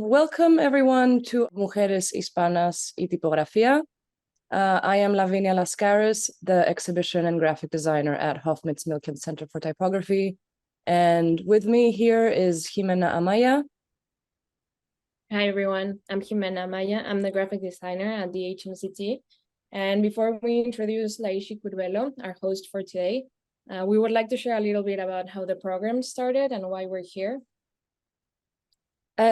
Welcome everyone to Mujeres, Hispanas y Tipografía. I am Lavinia Lascaris, the exhibition and graphic designer at Hoffmitz Milken Center for Typography. And with me here is Jimena Amaya. Hi everyone, I'm Jimena Amaya. I'm the graphic designer at the HMCT. And before we introduce Layshi Curbelo, our host for today, we would like to share a little bit about how the program started and why we're here.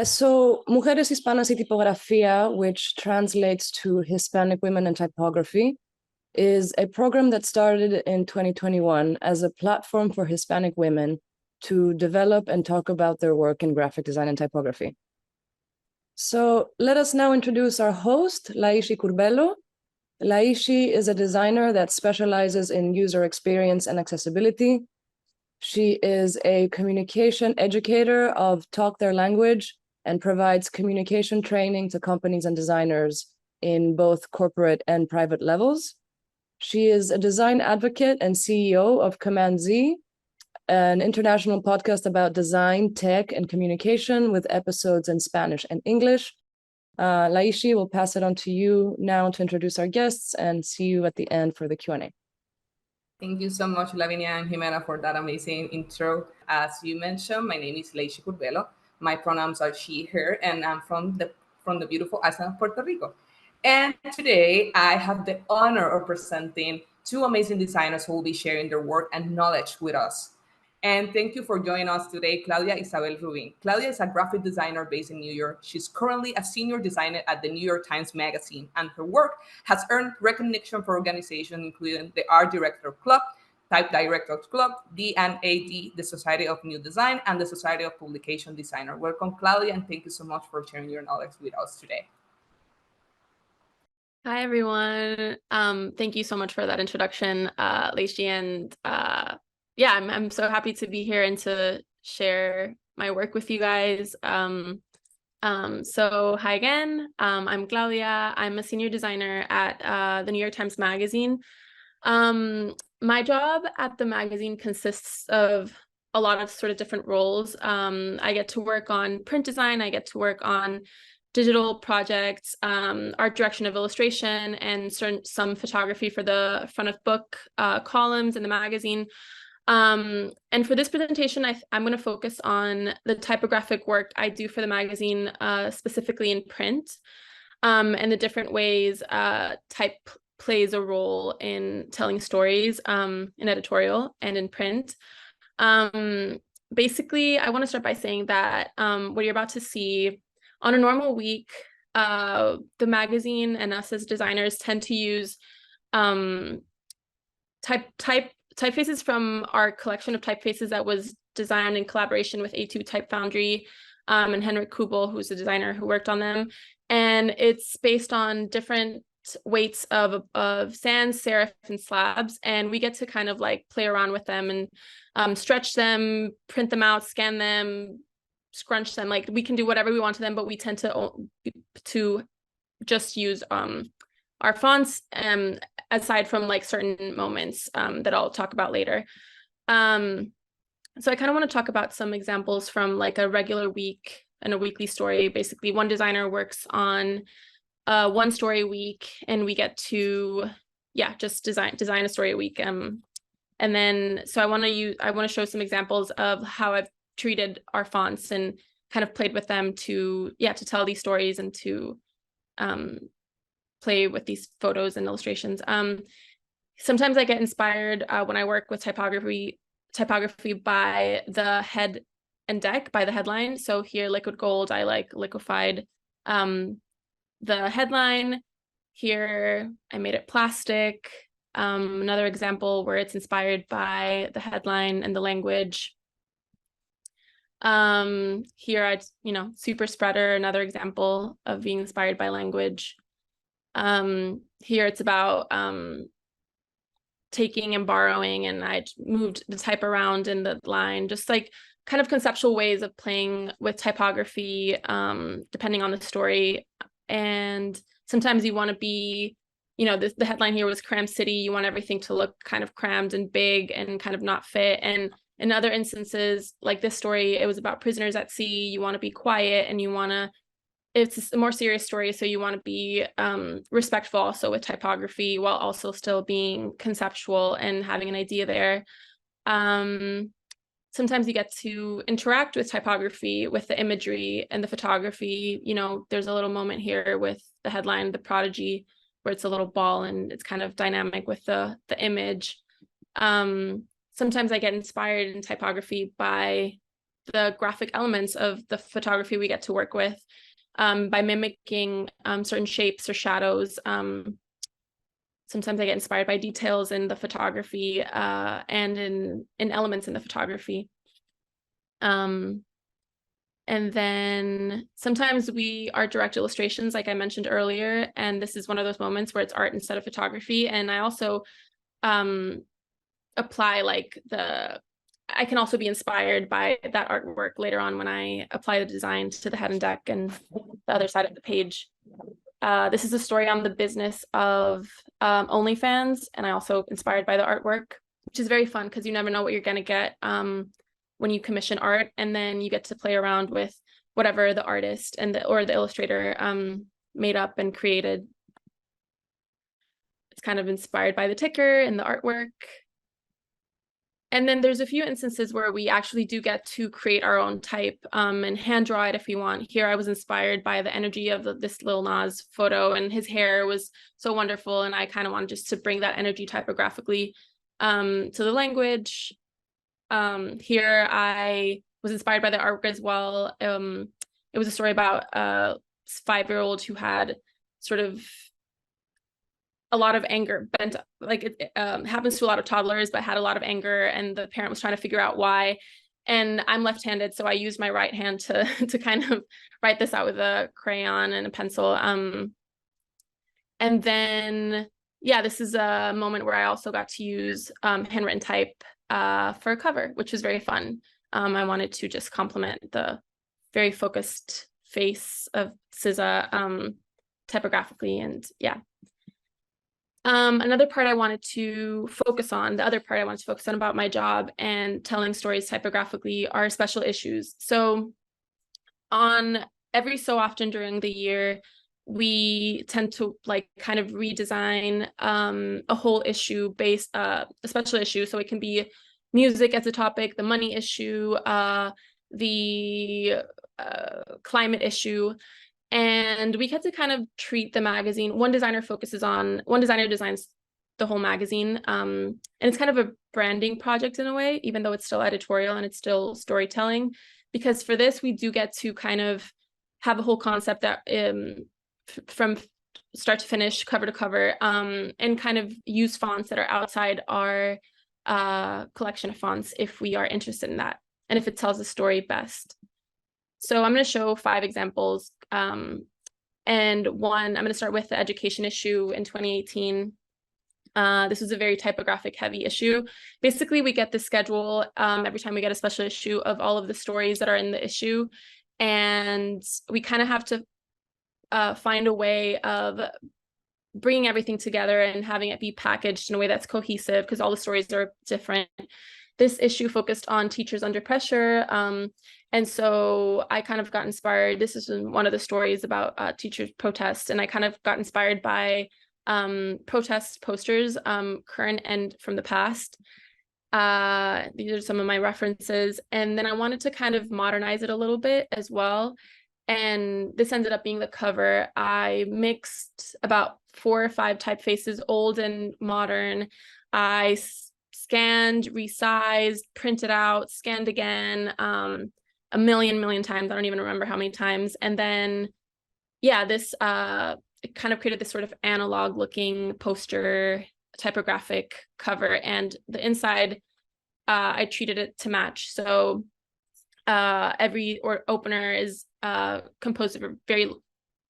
So Mujeres, Hispanas y Tipografía, which translates to Hispanic Women in Typography, is a program that started in 2021 as a platform for Hispanic women to develop and talk about their work in graphic design and typography. So let us now introduce our host, Layshi Curbelo. Layshi is a designer that specializes in user experience and accessibility. She is a communication educator of Talk Their Language and provides communication training to companies and designers in both corporate and private levels. She is a design advocate and CEO of Command Z, an international podcast about design, tech, and communication with episodes in Spanish and English. Layshi, will pass it on to you now to introduce our guests and see you at the end for the Q&A. Thank you so much, Lavinia and Jimena, for that amazing intro. As you mentioned, my name is Layshi Curbelo. My pronouns are she, her, and I'm from the beautiful island of Puerto Rico. And today I have the honor of presenting two amazing designers who will be sharing their work and knowledge with us. And thank you for joining us today, Claudia Rubín. Claudia is a graphic designer based in New York. She's currently a senior designer at the New York Times Magazine, and her work has earned recognition for organizations including the Art Directors Club, Type Directors Club, the NAD, the Society of New Design, and the Society of Publication Designer. Welcome, Claudia, and thank you so much for sharing your knowledge with us today. Hi, everyone. Thank you so much for that introduction, Layshi, and yeah, I'm so happy to be here and to share my work with you guys. So hi again. I'm Claudia. I'm a senior designer at the New York Times Magazine. My job at the magazine consists of a lot of sort of different roles. I get to work on print design. I get to work on digital projects, art direction of illustration, and some photography for the front of book columns in the magazine. And for this presentation, I'm going to focus on the typographic work I do for the magazine, specifically in print, and the different ways type plays a role in telling stories in editorial and in print. Basically, I want to start by saying that what you're about to see on a normal week, the magazine and us as designers tend to use typefaces from our collection of typefaces that was designed in collaboration with A2 Type Foundry and Henrik Kubel, who's a designer who worked on them. And it's based on different weights of sans serif and slabs, and we get to kind of like play around with them and stretch them, print them out, scan them, scrunch them. Like, we can do whatever we want to them, but we tend to just use our fonts aside from like certain moments that I'll talk about later. So I kind of want to talk about some examples from like a regular week and a weekly story. Basically, one designer works on one story a week, and we get to just design a story a week. And then so I want to show some examples of how I've treated our fonts and kind of played with them to tell these stories and to play with these photos and illustrations. Sometimes I get inspired when I work with typography by the head and deck, by the headline. So here, liquid gold, I like liquefied the headline. Here, I made it plastic. Another example where it's inspired by the headline and the language. Here I, super spreader, another example of being inspired by language. Here it's about taking and borrowing, and I moved the type around in the line, just like kind of conceptual ways of playing with typography, depending on the story. And sometimes you want to be, the headline here was Cram City. You want everything to look kind of crammed and big and kind of not fit. And in other instances, like this story, it was about prisoners at sea. You want to be quiet and you want to it's a more serious story, so you want to be respectful also with typography while also still being conceptual and having an idea there. Sometimes you get to interact with typography, with the imagery and the photography. You know, there's a little moment here with the headline, The Prodigy, where it's a little ball and it's kind of dynamic with the image. Sometimes I get inspired in typography by the graphic elements of the photography we get to work with, by mimicking certain shapes or shadows. Sometimes I get inspired by details in the photography and in elements in the photography. And then sometimes we art direct illustrations, like I mentioned earlier, and this is one of those moments where it's art instead of photography. And I also apply I can also be inspired by that artwork later on when I apply the design to the head and deck and the other side of the page. This is a story on the business of OnlyFans, and I also inspired by the artwork, which is very fun because you never know what you're going to get when you commission art, and then you get to play around with whatever the artist or the illustrator made up and created. It's kind of inspired by the ticker and the artwork. And then there's a few instances where we actually do get to create our own type and hand draw it if we want. Here I was inspired by the energy of this Lil Nas photo, and his hair was so wonderful, and I kind of wanted just to bring that energy typographically to the language. Here I was inspired by the artwork as well. It was a story about a 5-year-old who had sort of a lot of anger, it happens to a lot of toddlers, but had a lot of anger, and the parent was trying to figure out why. And I'm left-handed, so I used my right hand to kind of write this out with a crayon and a pencil. And then, yeah, this is a moment where I also got to use handwritten type for a cover, which was very fun. I wanted to just complement the very focused face of SZA typographically, and yeah. Another part I wanted to focus on, the other part I wanted to focus on about my job and telling stories typographically are special issues. So on every so often during the year, we tend to kind of redesign a whole issue based, a special issue. So it can be music as a topic, the money issue, the climate issue. And we get to kind of treat the magazine. One designer designs the whole magazine. And it's kind of a branding project in a way, even though it's still editorial and it's still storytelling. Because for this, we do get to kind of have a whole concept that from start to finish, cover to cover, and kind of use fonts that are outside our collection of fonts if we are interested in that, and if it tells the story best. So I'm going to show 5 examples. And one, I'm going to start with the education issue in 2018. This was a very typographic heavy issue. Basically, we get the schedule every time we get a special issue of all of the stories that are in the issue. And we kind of have to find a way of bringing everything together and having it be packaged in a way that's cohesive, because all the stories are different. This issue focused on teachers under pressure. And so I kind of got inspired. This is one of the stories about teachers' protests. And I kind of got inspired by protest posters, current and from the past. These are some of my references. And then I wanted to kind of modernize it a little bit as well. And this ended up being the cover. I mixed about 4 or 5 typefaces, old and modern. I scanned, resized, printed out, scanned again, a million times. I don't even remember how many times. And then, yeah, this it kind of created this sort of analog looking poster typographic cover. And the inside, I treated it to match. So every opener is composed of a very,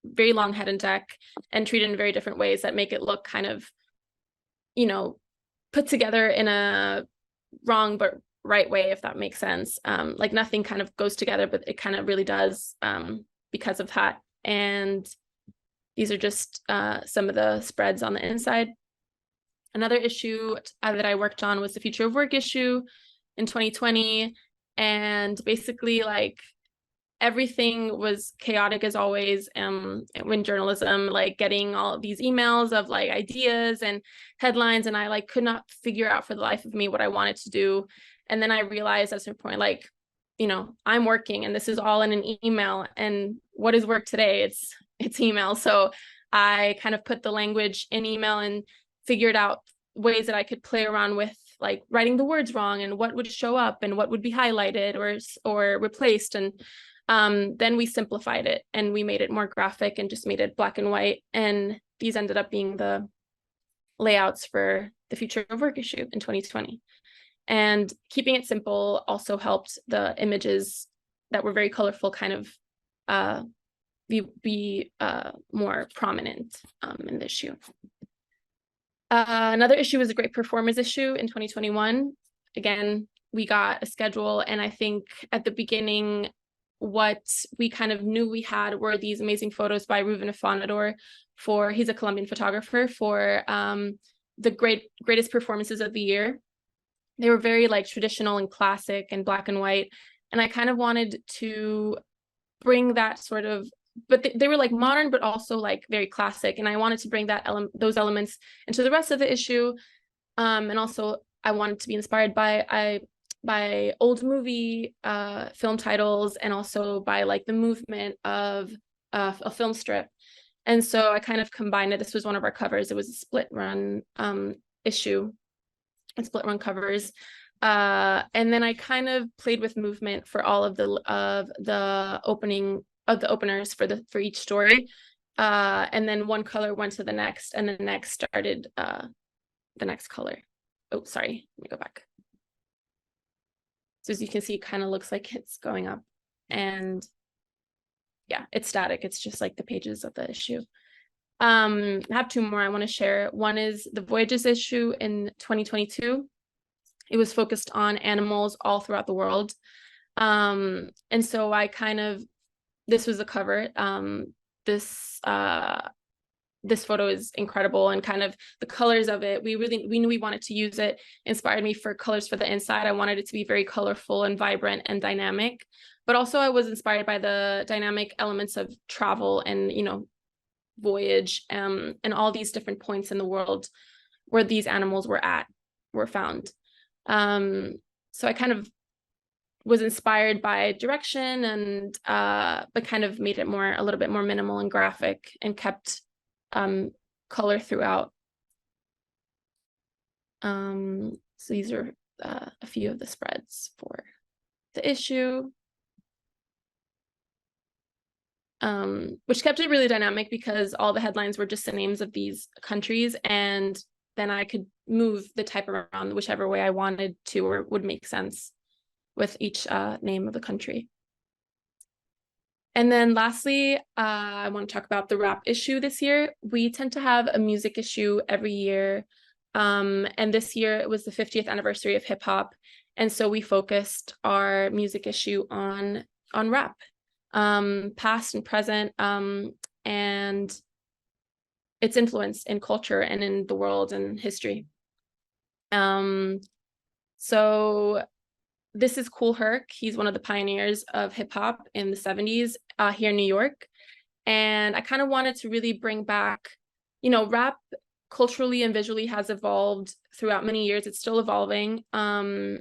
very long head and deck and treated in very different ways that make it look kind of, put together in a wrong but right way, if that makes sense. Like nothing kind of goes together, but it kind of really does because of that. And these are just some of the spreads on the inside. Another issue that I worked on was the Future of Work issue in 2020. And basically, everything was chaotic as always. When journalism, like getting all of these emails of like ideas and headlines, and I like could not figure out for the life of me what I wanted to do. And then I realized at some point, like, you know, I'm working and this is all in an email, and what is work today? It's email. So I kind of put the language in email and figured out ways that I could play around with like writing the words wrong and what would show up and what would be highlighted or replaced. And then we simplified it and we made it more graphic and just made it black and white. And these ended up being the layouts for the Future of Work issue in 2020. And keeping it simple also helped the images that were very colorful kind of be more prominent in the issue. Another issue was a great performers issue in 2021. Again, we got a schedule, and I think at the beginning, what we kind of knew we had were these amazing photos by Ruben Afonador he's a Colombian photographer, for the greatest performances of the year. They were very like traditional and classic and black and white. And I kind of wanted to bring that sort of, but they were like modern, but also like very classic. And I wanted to bring those elements into the rest of the issue. And also I wanted to be inspired by old movie film titles, and also by like the movement of a film strip. And so I kind of combined it. This was one of our covers. It was a split run issue, and split run covers. And then I kind of played with movement for all of the openers for each story. And then one color went to the next, and the next started the next color. Oh, sorry, let me go back. So as you can see, it kind of looks like it's going up, and yeah, it's static. It's just like the pages of the issue. I have two more I want to share. One is the Voyages issue in 2022. It was focused on animals all throughout the world. And so this was the cover. This photo is incredible, and kind of the colors of it, we knew we wanted to use it. Inspired me for colors for the inside. I wanted it to be very colorful and vibrant and dynamic, but also I was inspired by the dynamic elements of travel and, you know, voyage, and all these different points in the world where these animals were found. So I kind of was inspired by direction, and but kind of made it a little bit more minimal and graphic, and kept color throughout. So these are a few of the spreads for the issue, which kept it really dynamic because all the headlines were just the names of these countries, and then I could move the type around whichever way I wanted to or would make sense with each name of the country. And then lastly, I want to talk about the rap issue this year. We tend to have a music issue every year. And this year it was the 50th anniversary of hip hop. And so we focused our music issue on rap, past and present, and its influence in culture and in the world and history. So this is Kool Herc. He's one of the pioneers of hip hop in the 70s here in New York. And I kind of wanted to really bring back, you know, rap culturally and visually has evolved throughout many years. It's still evolving. And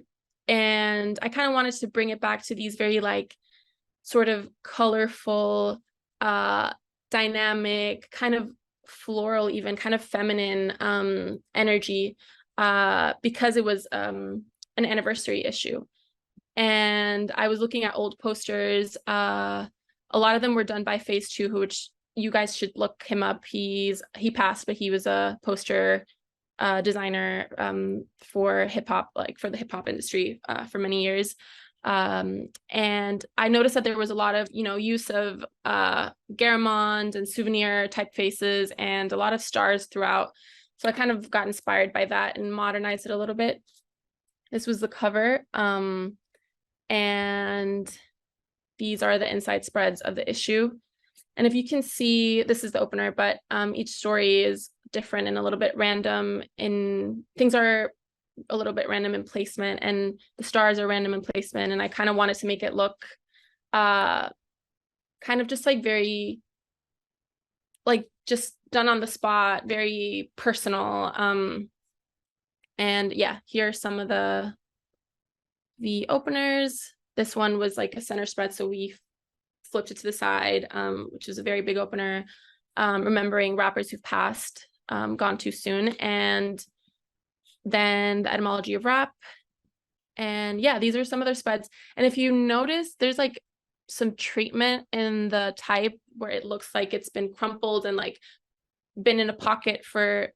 I kind of wanted to bring it back to these very like sort of colorful, dynamic, kind of floral, even kind of feminine energy, because it was an anniversary issue. And I was looking at old posters. A lot of them were done by Phase 2, which you guys should look him up. He passed, but he was a poster designer for hip hop, like for the hip hop industry for many years. And I noticed that there was a lot of, you know, use of Garamond and souvenir typefaces and a lot of stars throughout. So I kind of got inspired by that and modernized it a little bit. This was the cover. And these are the inside spreads of the issue. And if you can see, this is the opener, but each story is different and a little bit random things are a little bit random in placement, and the stars are random in placement. And I kind of wanted to make it look kind of just like very, like just done on the spot, very personal. And yeah, here are some of the openers. This one was like a center spread, so we flipped it to the side, which is a very big opener. Remembering rappers who've passed, gone too soon, and then the etymology of rap. And yeah, these are some of their spreads. And if you notice, there's like some treatment in the type where it looks like it's been crumpled and like been in a pocket for,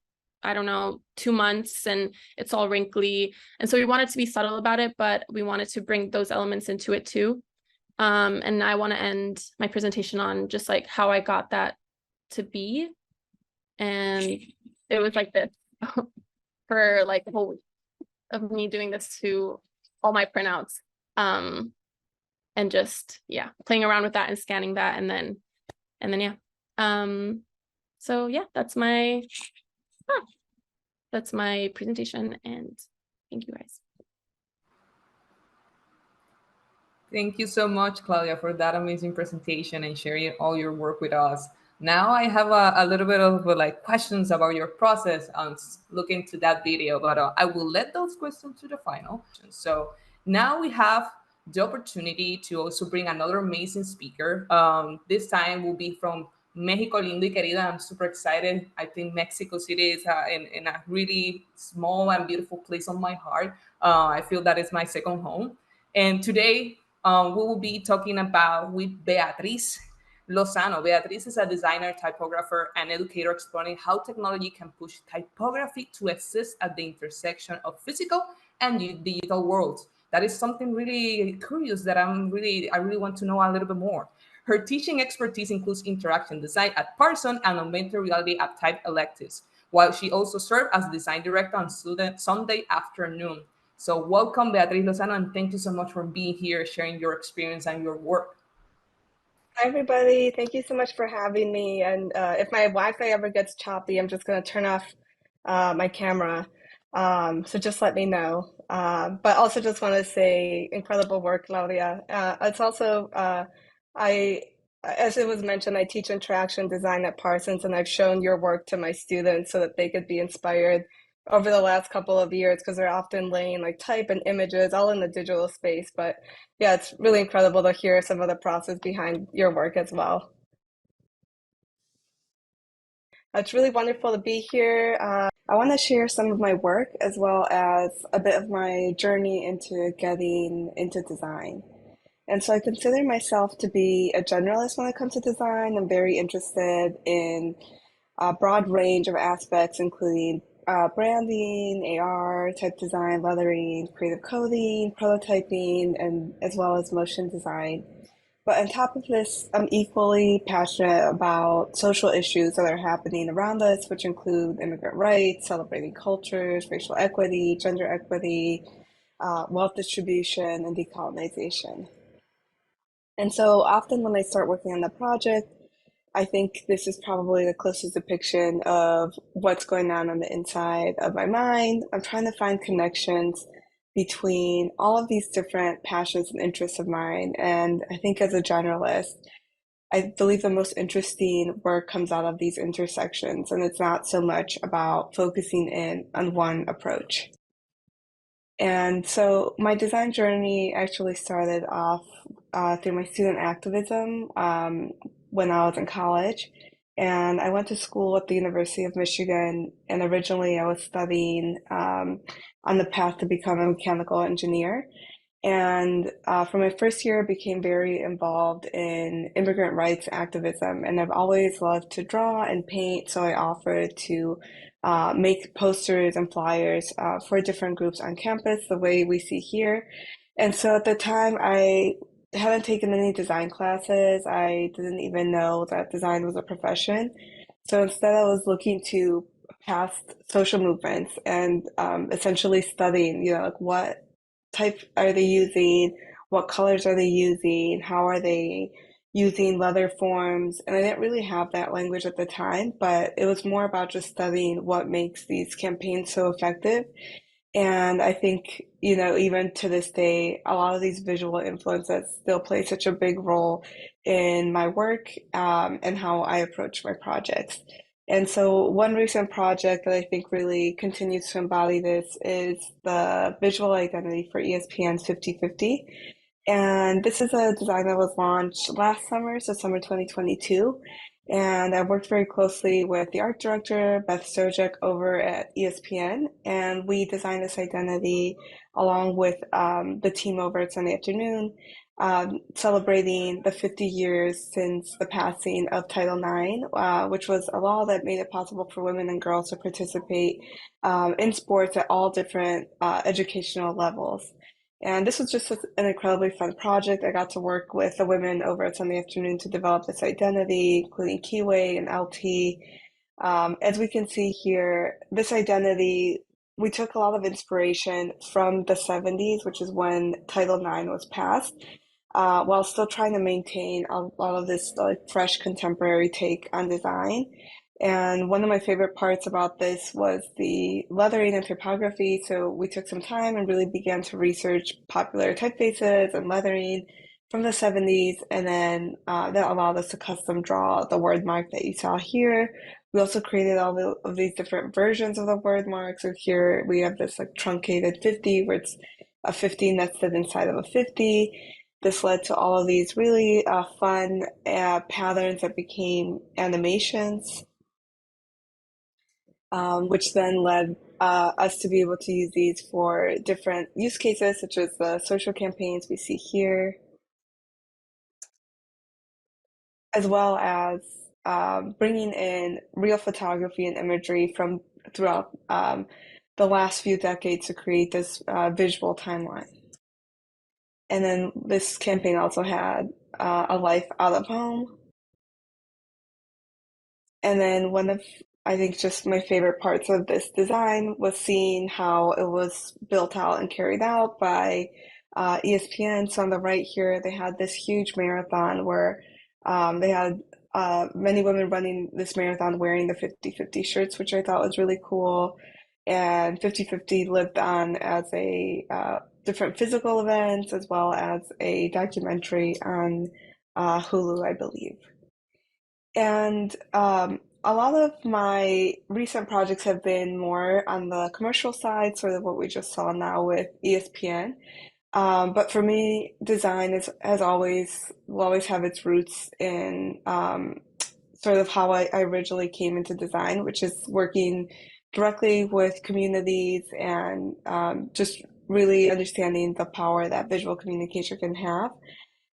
I don't know, 2 months, and it's all wrinkly. And so we wanted to be subtle about it, but we wanted to bring those elements into it too. And I want to end my presentation on just like how I got that to be. And it was like this for like a whole week of me doing this to all my printouts. And just, yeah, playing around with that and scanning that, and then yeah. So yeah, that's my presentation, and thank you guys. Thank you so much, Claudia, for that amazing presentation and sharing all your work with us. Now I have a little bit of like questions about your process on looking to that video, but I will let those questions to the final. So now we have the opportunity to also bring another amazing speaker. This time will be from Mexico Lindo y Querido. I'm super excited. I think Mexico City is in a really small and beautiful place on my heart. I feel that is my second home. And today we will be talking about with Beatriz Lozano. Beatriz is a designer, typographer, and educator exploring how technology can push typography to exist at the intersection of physical and digital worlds. That is something really curious that I really want to know a little bit more. Her teaching expertise includes interaction design at Parsons and augmented reality at Type electives, while she also served as design director on Sunday afternoon. So welcome, Beatriz Lozano, and thank you so much for being here, sharing your experience and your work. Hi, everybody. Thank you so much for having me. And if my Wi-Fi ever gets choppy, I'm just going to turn off my camera. So just let me know. But also just want to say incredible work, Claudia. It's also, as it was mentioned, I teach interaction design at Parsons, and I've shown your work to my students so that they could be inspired over the last couple of years, because they're often laying like type and images all in the digital space. But yeah, it's really incredible to hear some of the process behind your work as well. It's really wonderful to be here. I want to share some of my work as well as a bit of my journey into getting into design. And so I consider myself to be a generalist when it comes to design. I'm very interested in a broad range of aspects, including branding, AR, type design, lettering, creative coding, prototyping, and as well as motion design. But on top of this, I'm equally passionate about social issues that are happening around us, which include immigrant rights, celebrating cultures, racial equity, gender equity, wealth distribution, and decolonization. And so often when I start working on the project, I think this is probably the closest depiction of what's going on the inside of my mind. I'm trying to find connections between all of these different passions and interests of mine. And I think as a generalist, I believe the most interesting work comes out of these intersections. And it's not so much about focusing in on one approach. And so my design journey actually started off through my student activism when I was in college. And I went to school at the University of Michigan, and originally I was studying on the path to become a mechanical engineer. And for my first year, I became very involved in immigrant rights activism, and I've always loved to draw and paint, so I offered to make posters and flyers for different groups on campus, the way we see here. And so at the time, I hadn't taken any design classes. I didn't even know that design was a profession. So instead, I was looking to past social movements and essentially studying, like what type are they using, what colors are they using, how are they using leather forms. And I didn't really have that language at the time, but it was more about just studying what makes these campaigns so effective. And I think, you know, even to this day, a lot of these visual influences still play such a big role in my work, and how I approach my projects. And so one recent project that I think really continues to embody this is the visual identity for ESPN's 50/50. And this is a design that was launched last summer, so summer 2022. And I worked very closely with the art director, Beth Stojek, over at ESPN. And we designed this identity along with the team over at Sunday Afternoon, celebrating the 50 years since the passing of Title IX, which was a law that made it possible for women and girls to participate in sports at all different educational levels. And this was just an incredibly fun project. I got to work with the women over at Sunday Afternoon to develop this identity, including Keyway and LT. As we can see here, this identity, we took a lot of inspiration from the 70s, which is when Title IX was passed, while still trying to maintain a lot of this like fresh contemporary take on design. And one of my favorite parts about this was the lettering and typography. So we took some time and really began to research popular typefaces and lettering from the 70s. And then that allowed us to custom draw the word mark that you saw here. We also created all of these different versions of the word mark. So here we have this like truncated 50 where it's a 50 nested inside of a 50. This led to all of these really fun patterns that became animations. Which then led us to be able to use these for different use cases, such as the social campaigns we see here, as well as bringing in real photography and imagery from throughout the last few decades to create this visual timeline. And then this campaign also had a life out of home. And then one of, I think, just my favorite parts of this design was seeing how it was built out and carried out by ESPN. So on the right here, they had this huge marathon where they had many women running this marathon wearing the 50/50 shirts, which I thought was really cool. And 50/50 lived on as a different physical events as well as a documentary on Hulu, I believe. And a lot of my recent projects have been more on the commercial side, sort of what we just saw now with ESPN. But for me, design will always have its roots in sort of how I originally came into design, which is working directly with communities and just really understanding the power that visual communication can have.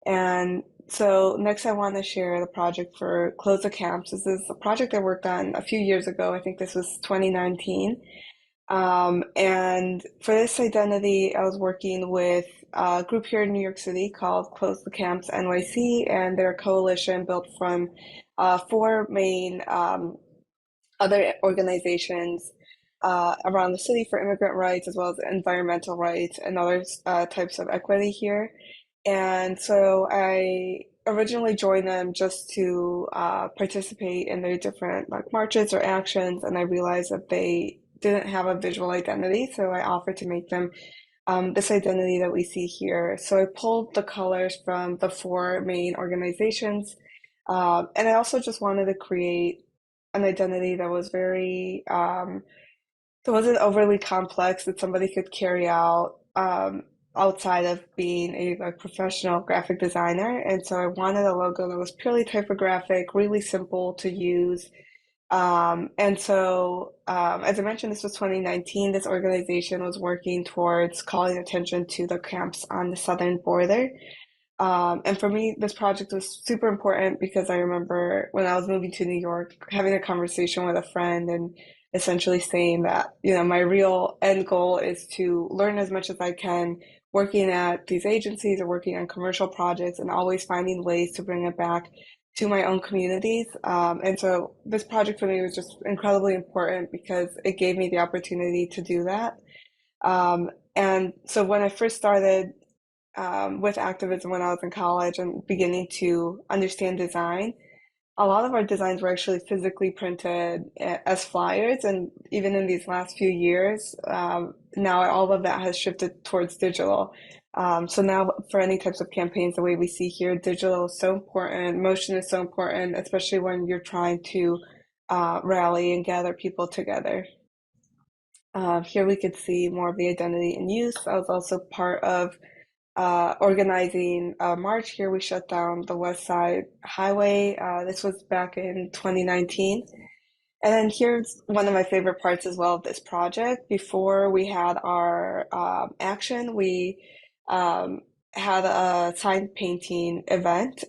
And so next I want to share the project for Close the Camps. This is a project I worked on a few years ago. I think this was 2019. And for this identity, I was working with a group here in New York City called Close the Camps NYC, and they're a coalition built from 4 main other organizations around the city for immigrant rights, as well as environmental rights and other types of equity here. And so I originally joined them just to participate in their different like marches or actions, and I realized that they didn't have a visual identity, so I offered to make them this identity that we see here. So I pulled the colors from the 4 main organizations, and I also just wanted to create an identity that was very that wasn't overly complex, that somebody could carry out outside of being a professional graphic designer. And so I wanted a logo that was purely typographic, really simple to use. And so, as I mentioned, this was 2019. This organization was working towards calling attention to the camps on the southern border. And for me, this project was super important because I remember when I was moving to New York, having a conversation with a friend and essentially saying that, you know, my real end goal is to learn as much as I can working at these agencies or working on commercial projects and always finding ways to bring it back to my own communities. And so this project for me was just incredibly important because it gave me the opportunity to do that. And so when I first started with activism when I was in college and beginning to understand design, a lot of our designs were actually physically printed as flyers. And even in these last few years, now all of that has shifted towards digital. So now for any types of campaigns, the way we see here, digital is so important, motion is so important, especially when you're trying to rally and gather people together. Here we could see more of the identity in use. I was also part of organizing a march. Here we shut down the West Side Highway. This was back in 2019. And then here's one of my favorite parts as well of this project. Before we had our action, we had a sign painting event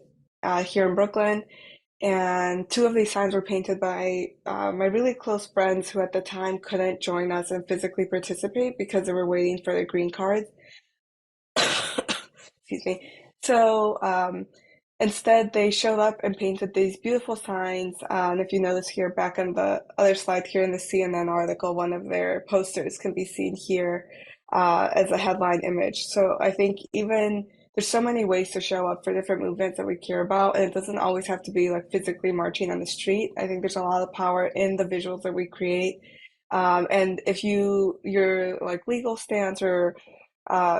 here in Brooklyn. And two of these signs were painted by my really close friends who at the time couldn't join us and physically participate because they were waiting for their green cards. Excuse me. So instead, they showed up and painted these beautiful signs. And if you notice here, back on the other slide here in the CNN article, one of their posters can be seen here as a headline image. So I think even there's so many ways to show up for different movements that we care about, and it doesn't always have to be like physically marching on the street. I think there's a lot of power in the visuals that we create. And if your like legal stance or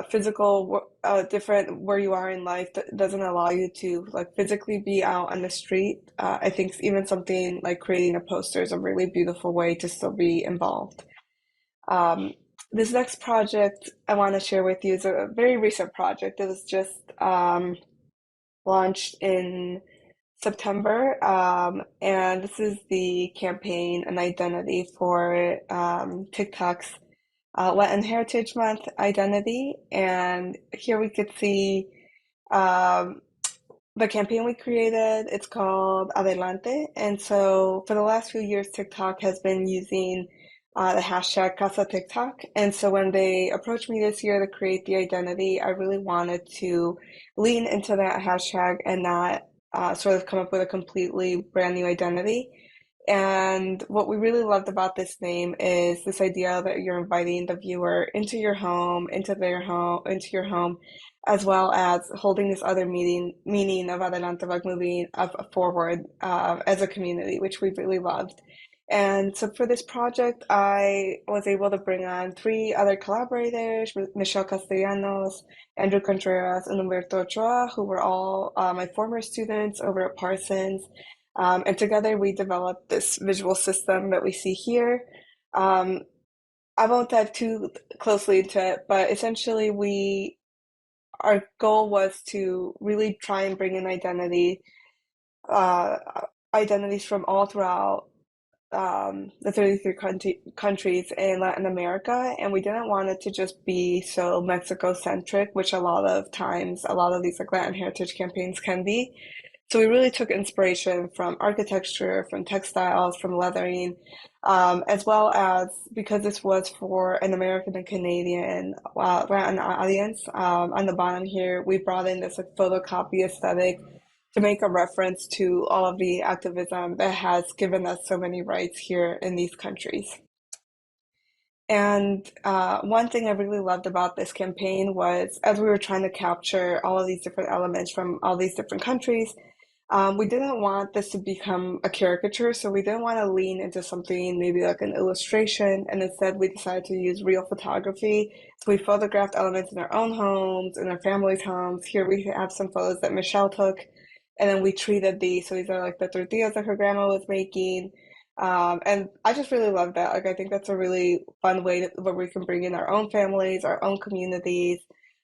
physical different where you are in life that doesn't allow you to like physically be out on the street, I think even something like creating a poster is a really beautiful way to still be involved. This next project I want to share with you is a very recent project. It was just launched in September, and this is the campaign and identity for TikTok's Latin Heritage Month identity. And here we could see the campaign we created. It's called Adelante. And so for the last few years, TikTok has been using the hashtag Casa TikTok. And so when they approached me this year to create the identity, I really wanted to lean into that hashtag and not sort of come up with a completely brand new identity. And what we really loved about this name is this idea that you're inviting the viewer into your home, into their home, into your home, as well as holding this other meaning of Adelante, like moving forward as a community, which we really loved. And so for this project, I was able to bring on 3 other collaborators, Michelle Castellanos, Andrew Contreras, and Humberto Ochoa, who were all my former students over at Parsons. And together we developed this visual system that we see here. I won't dive too closely into it, but essentially our goal was to really try and bring in identities from all throughout the 33 countries in Latin America, and we didn't want it to just be so Mexico-centric, which a lot of times, a lot of these like Latin heritage campaigns can be. So we really took inspiration from architecture, from textiles, from leathering, as well as because this was for an American and Canadian Latin audience. On the bottom here, we brought in this like photocopy aesthetic to make a reference to all of the activism that has given us so many rights here in these countries. And one thing I really loved about this campaign was, as we were trying to capture all of these different elements from all these different countries, we didn't want this to become a caricature, so we didn't want to lean into something maybe like an illustration, and instead we decided to use real photography. So we photographed elements in our own homes, in our families' homes. Here we have some photos that Michelle took, and then we treated these. So these are like the tortillas that her grandma was making. And I just really love that. Like, I think that's a really fun way where we can bring in our own families, our own communities,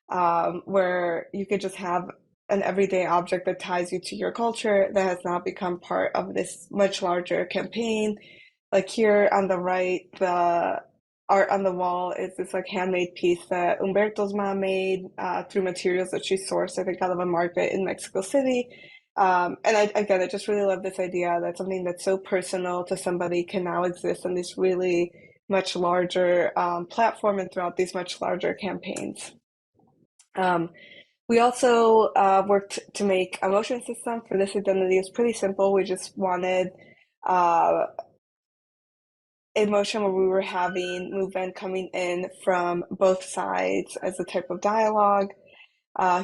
where you could just have an everyday object that ties you to your culture that has now become part of this much larger campaign. Like here on the right, the art on the wall is this like handmade piece that Humberto's mom made through materials that she sourced, I think, out of a market in Mexico City. And I just really love this idea that something that's so personal to somebody can now exist on this really much larger platform and throughout these much larger campaigns. We also worked to make a motion system for this identity. It's pretty simple. We just wanted a motion where we were having movement coming in from both sides as a type of dialogue.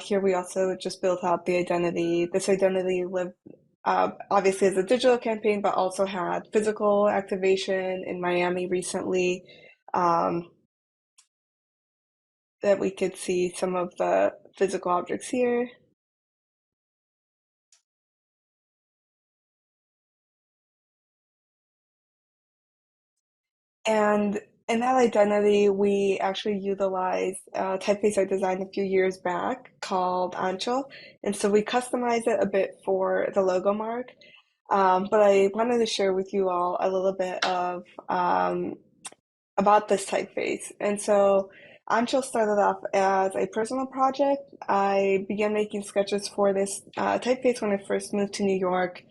Here we also just built out the identity. This identity lived obviously as a digital campaign, but also had physical activation in Miami recently. that we could see some of the physical objects here. And in that identity, we actually utilize a typeface I designed a few years back called Ancho. And so we customized it a bit for the logo mark. But I wanted to share with you all a little bit of about this typeface. And so Ancho started off as a personal project. I began making sketches for this typeface when I first moved to New York.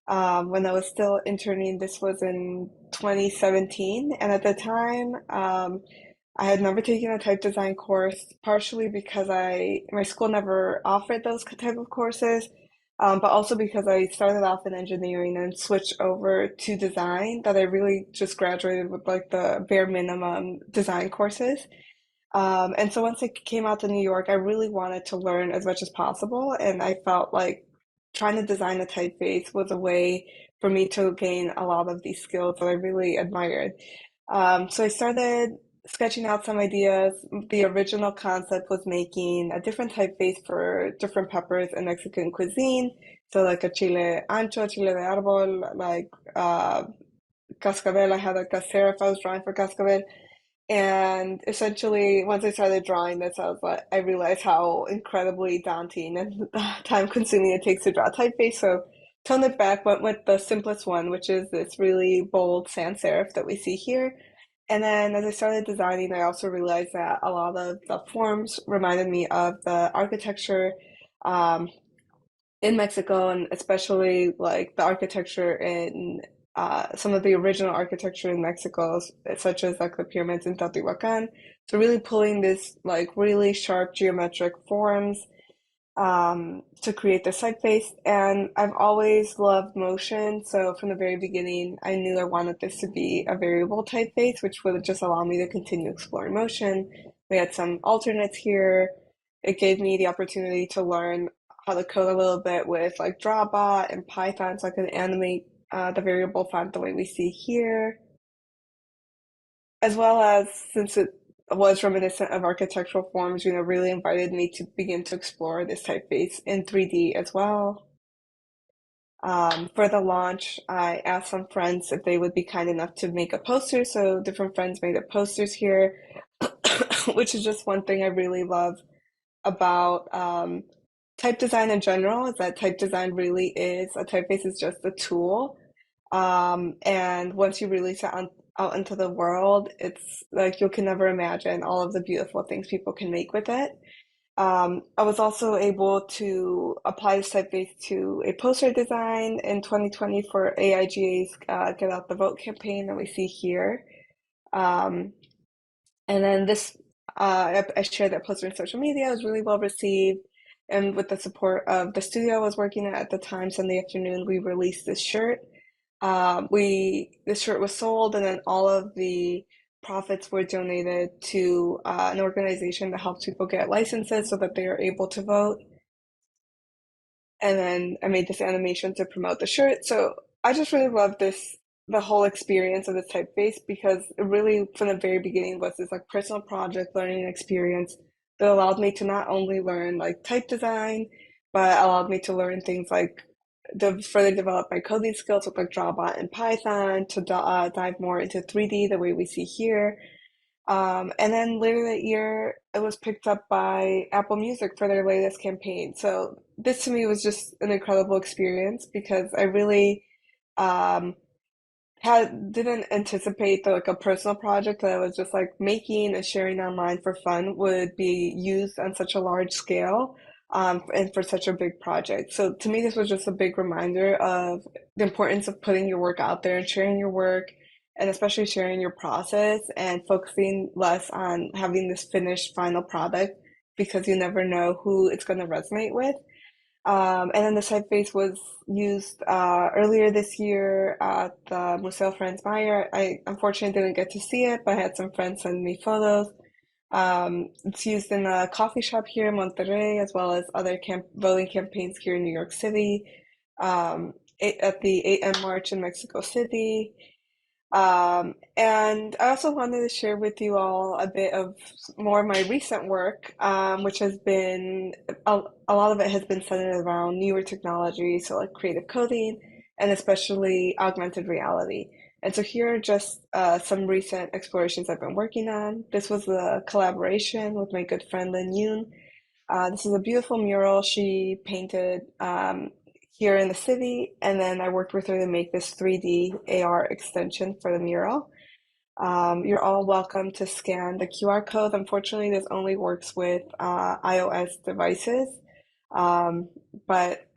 When I was still interning, this was in 2017. And at the time, I had never taken a type design course, partially because my school never offered those type of courses, but also because I started off in engineering and switched over to design, that I really just graduated with like the bare minimum design courses. And so once I came out to New York, I really wanted to learn as much as possible. And I felt like trying to design a typeface was a way for me to gain a lot of these skills that I really admired. So I started sketching out some ideas. The original concept was making a different typeface for different peppers in Mexican cuisine. So like a chile ancho, chile de árbol, like cascabel. I had like a serif I was drawing for cascabel. And essentially, once I started drawing this, I realized how incredibly daunting and time-consuming it takes to draw a typeface. So toned it back, went with the simplest one, which is this really bold sans serif that we see here. And then as I started designing, I also realized that a lot of the forms reminded me of the architecture in Mexico, and especially like the architecture in some of the original architecture in Mexico, such as like the pyramids in Teotihuacan. So really pulling this like really sharp geometric forms to create the typeface. And I've always loved motion. So from the very beginning, I knew I wanted this to be a variable typeface, which would just allow me to continue exploring motion. We had some alternates here. It gave me the opportunity to learn how to code a little bit with like Drawbot and Python, so I could animate the variable font the way we see here, as well as, since it was reminiscent of architectural forms, really invited me to begin to explore this typeface in 3D as well. For the launch, I asked some friends if they would be kind enough to make a poster, so different friends made up posters here, which is just one thing I really love about type design in general, is that type design really is, a typeface is just a tool. And once you release it out into the world, it's like you can never imagine all of the beautiful things people can make with it. I was also able to apply this typeface to a poster design in 2020 for AIGA's Get Out the Vote campaign that we see here. And then this, I shared that poster on social media. It was really well received. And with the support of the studio I was working at the time, Sunday afternoon, we released this shirt. This shirt was sold, and then all of the profits were donated to an organization that helps people get licenses so that they are able to vote. And then I made this animation to promote the shirt. So I just really love the whole experience of this typeface, because it really, from the very beginning, was this like personal project, learning experience that allowed me to not only learn like type design, but allowed me to learn things like to further develop my coding skills with like Drawbot and Python, to dive more into 3D the way we see here. And then later that year, it was picked up by Apple Music for their latest campaign. So this to me was just an incredible experience, because I really didn't anticipate that like a personal project that I was just like making and sharing online for fun would be used on such a large scale, and for such a big project. So to me, this was just a big reminder of the importance of putting your work out there and sharing your work, and especially sharing your process, and focusing less on having this finished final product, because you never know who it's going to resonate with. And then the typeface was used earlier this year at the Museo Franz Mayer. I unfortunately didn't get to see it, but I had some friends send me photos. It's used in a coffee shop here in Monterrey, as well as other voting campaigns here in New York City, at the 8M March in Mexico City. And I also wanted to share with you all a bit of more of my recent work, which has been, a lot of it has been centered around newer technology, so like creative coding and especially augmented reality. And so here are just some recent explorations I've been working on. This was a collaboration with my good friend Lin Yoon. This is a beautiful mural she painted here in the city, and then I worked with her to make this 3D AR extension for the mural. You're all welcome to scan the QR code. Unfortunately, this only works with iOS devices, but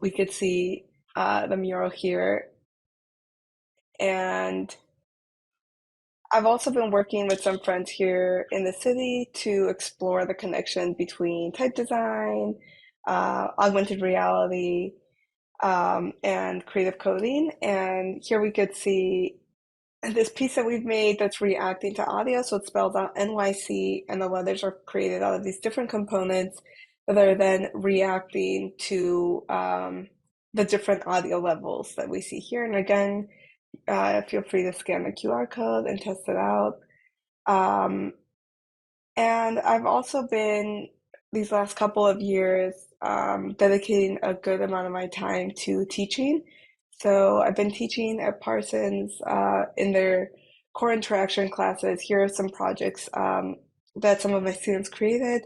we could see the mural here. And I've also been working with some friends here in the city to explore the connection between type design, augmented reality, and creative coding. And here we could see this piece that we've made that's reacting to audio. So it spells out NYC, and the letters are created out of these different components that are then reacting to the different audio levels that we see here. And again, feel free to scan the QR code and test it out. And I've also been, these last couple of years, dedicating a good amount of my time to teaching. So I've been teaching at Parsons in their core interaction classes. Here are some projects that some of my students created.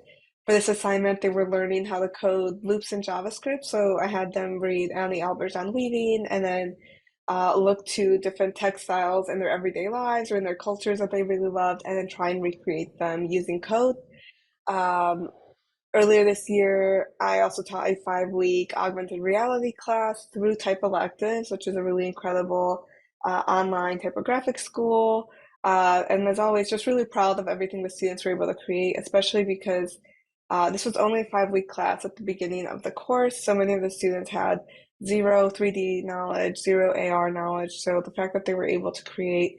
For this assignment, they were learning how to code loops in JavaScript. So I had them read Annie Albert's on Weaving, and then look to different textiles in their everyday lives or in their cultures that they really loved, and then try and recreate them using code. Earlier this year, I also taught a 5-week augmented reality class through Type Electives, which is a really incredible online typographic school. And as always, just really proud of everything the students were able to create, especially because this was only a 5-week class at the beginning of the course. So many of the students had zero 3D knowledge, zero AR knowledge. So the fact that they were able to create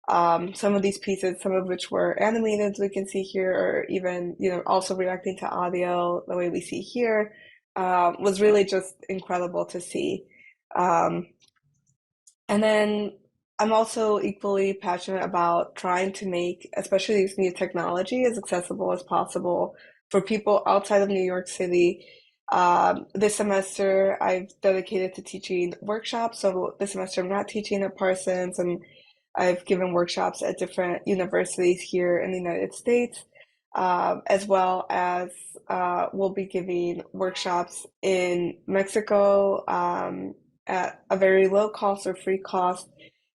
some of these pieces, some of which were animated, we can see here, or even, also reacting to audio the way we see here, was really just incredible to see. And then I'm also equally passionate about trying to make, especially this new technology, as accessible as possible for people outside of New York City. This semester, I've dedicated to teaching workshops. So this semester, I'm not teaching at Parsons, and I've given workshops at different universities here in the United States, as well as we'll be giving workshops in Mexico at a very low cost or free cost.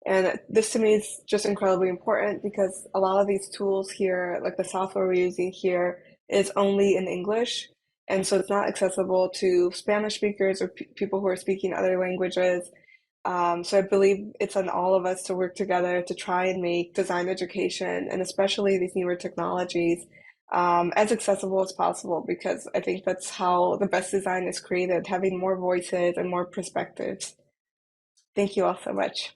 And this to me is just incredibly important because a lot of these tools here, like the software we're using here, is only in English. And so it's not accessible to Spanish speakers or people who are speaking other languages. So I believe it's on all of us to work together to try and make design education, and especially these newer technologies, as accessible as possible, because I think that's how the best design is created, having more voices and more perspectives. Thank you all so much.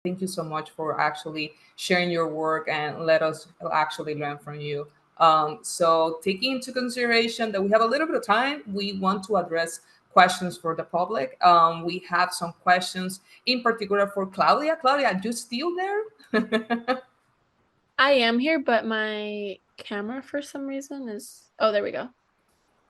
Thank you so much for actually sharing your work and let us actually learn from you. So taking into consideration that we have a little bit of time, we want to address questions for the public. We have some questions in particular for Claudia. Claudia, are you still there? I am here, but my camera for some reason is, oh, there we go.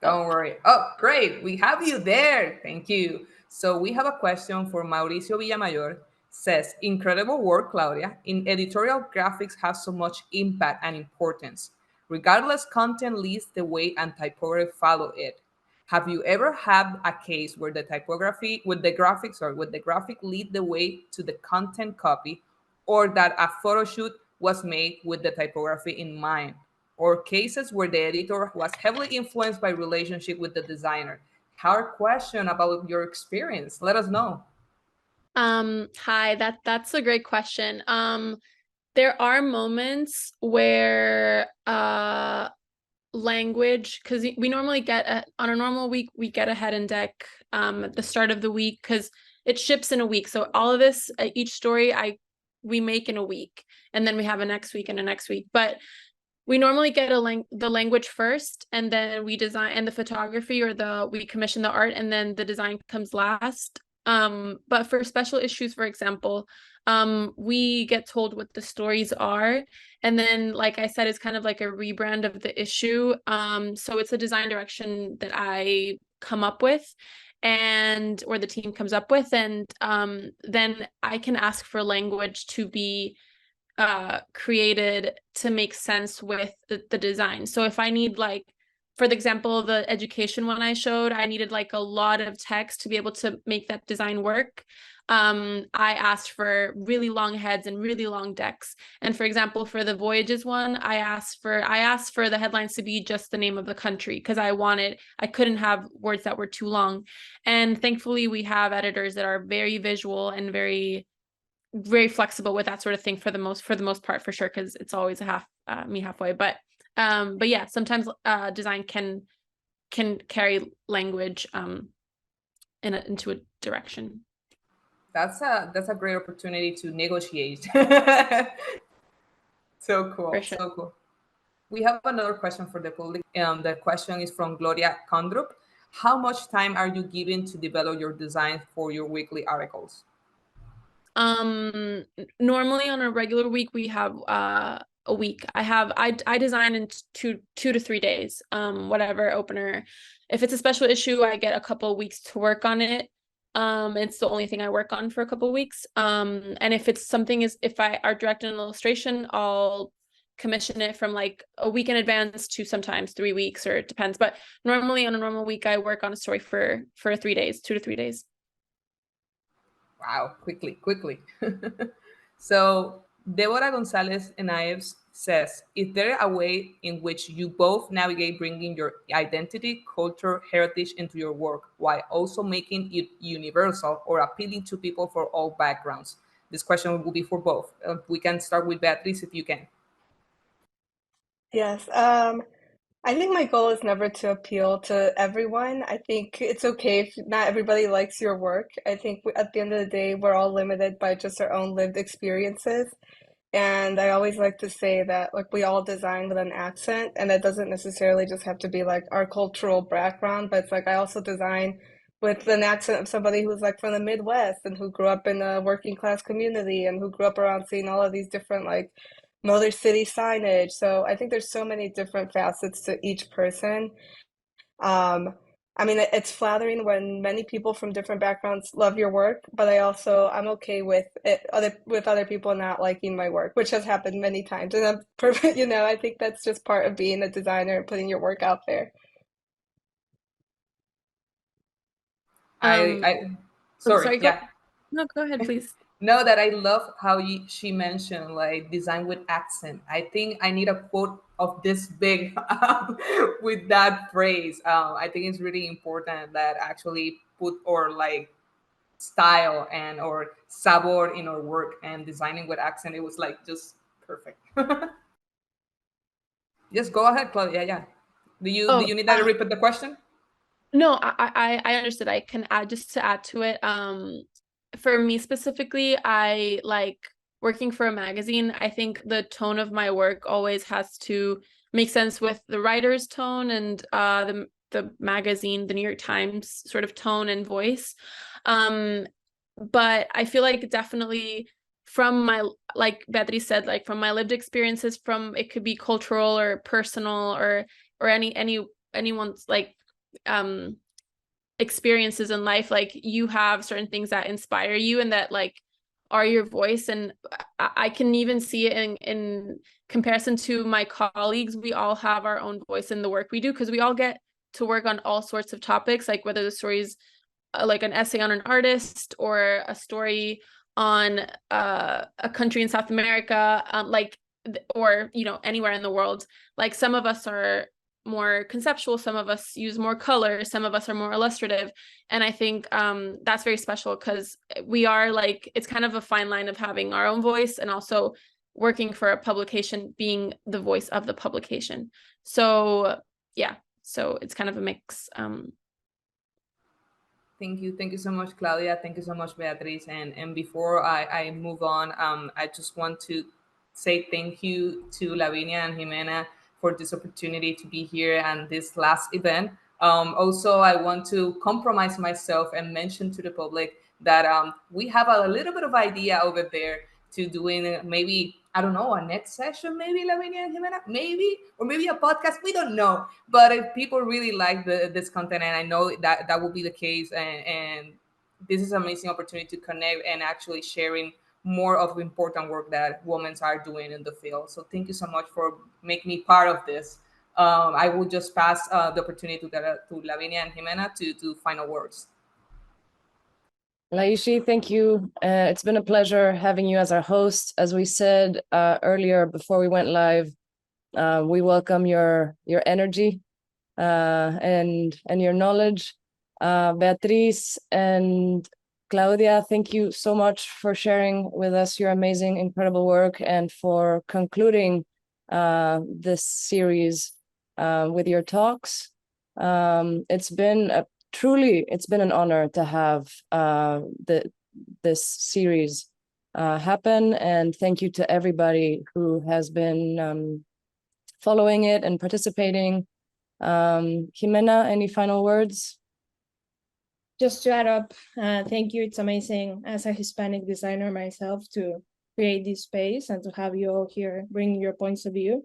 Don't worry. Oh, great. We have you there. Thank you. So we have a question for Mauricio Villamayor. Says, incredible work, Claudia. In editorial, graphics have so much impact and importance. Regardless, content leads the way and typography follow it. Have you ever had a case where the graphic lead the way to the content copy, or that a photo shoot was made with the typography in mind? Or cases where the editor was heavily influenced by relationship with the designer? Hard question about your experience. Let us know. Hi, that's a great question. There are moments where language, because we normally get on a normal week, we get a head and deck at the start of the week because it ships in a week. So all of this, each story we make in a week, and then we have a next week and a next week. But we normally get the language first, and then we design, and the photography, or we commission the art, and then the design comes last. But for special issues, for example, we get told what the stories are. And then, like I said, it's kind of like a rebrand of the issue. So it's a design direction that I come up with or the team comes up with. And then I can ask for language to be created to make sense with the design. So if I need, like, for the example, the education one I showed, I needed like a lot of text to be able to make that design work. I asked for really long heads and really long decks. And for example, for the voyages one, I asked for the headlines to be just the name of the country, because I couldn't have words that were too long. And thankfully we have editors that are very visual and very flexible with that sort of thing for the most part, for sure, because it's always me halfway. But yeah, sometimes design can carry language into a direction. That's a great opportunity to negotiate. So cool. For sure. So cool. We have another question for the public. The question is from Gloria Kondrup. How much time are you given to develop your design for your weekly articles? Normally on a regular week we have a week. I design in two to 3 days, whatever opener. If it's a special issue, I get a couple of weeks to work on it. It's the only thing I work on for a couple of weeks. And if it's something if I art direct an illustration, I'll commission it from like a week in advance to sometimes 3 weeks, or it depends. But normally on a normal week, I work on a story for 3 days, 2 to 3 days. Wow, quickly. So Deborah Gonzalez Enaeves says, is there a way in which you both navigate bringing your identity, culture, heritage into your work while also making it universal or appealing to people for all backgrounds? This question will be for both. We can start with Beatriz if you can. Yes. I think my goal is never to appeal to everyone. I think it's okay if not everybody likes your work. I think at the end of the day, we're all limited by just our own lived experiences. And I always like to say that, like, we all design with an accent, and it doesn't necessarily just have to be like our cultural background, but it's like I also design with an accent of somebody who's like from the Midwest and who grew up in a working class community and who grew up around seeing all of these different like Motor City signage. So I think there's so many different facets to each person. I mean, it's flattering when many people from different backgrounds love your work, but I'm okay with other people not liking my work, which has happened many times. And I'm perfect, I think that's just part of being a designer and putting your work out there. Sorry, yeah. No, go ahead, please. No, that I love how she mentioned like design with accent. I think I need a quote of this big with that phrase. I think it's really important that actually put or like style and or sabor in our work, and designing with accent. It was like just perfect. Just go ahead, Claudia. Yeah. Do you need that to repeat the question? No, I understood. I can add just to add to it. For me specifically, I like working for a magazine. I think the tone of my work always has to make sense with the writer's tone and the magazine, the New York Times sort of tone and voice. But I feel like definitely from my, like Beatriz said, like from my lived experiences, from it could be cultural or personal or anyone's like experiences in life, like you have certain things that inspire you and that like are your voice. And I can even see it in comparison to my colleagues. We all have our own voice in the work we do, because we all get to work on all sorts of topics, like whether the story is like an essay on an artist or a story on a country in South America, or anywhere in the world. Like some of us are more conceptual, some of us use more color, some of us are more illustrative, and I think that's very special, because we are like, it's kind of a fine line of having our own voice and also working for a publication being the voice of the publication. So yeah, so it's kind of a mix. Thank you so much, Claudia. Thank you so much, Beatriz. And before I move on, I just want to say thank you to Lavinia and Jimena for this opportunity to be here and this last event. Also, I want to compromise myself and mention to the public that we have a little bit of idea over there to doing maybe, I don't know, a next session, maybe Lavinia and Jimena, maybe, or maybe a podcast. We don't know. But if people really like this content, and I know that will be the case, and this is an amazing opportunity to connect and actually sharing more of the important work that women are doing in the field. So thank you so much for making me part of this. I will just pass the opportunity to Lavinia and Jimena to do final words. Layshi, thank you. It's been a pleasure having you as our host. As we said earlier before we went live, we welcome your energy and your knowledge. Beatriz and Claudia, thank you so much for sharing with us your amazing, incredible work and for concluding this series with your talks. It's been an honor to have this series happen, and thank you to everybody who has been following it and participating. Jimena, any final words? Just to add up, thank you. It's amazing as a Hispanic designer myself to create this space and to have you all here bring your points of view.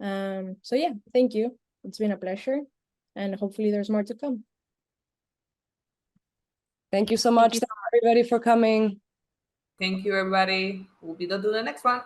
So yeah, thank you. It's been a pleasure, and hopefully there's more to come. Thank you so much. Thank you everybody for coming. Thank you, everybody. We'll be done to the next one.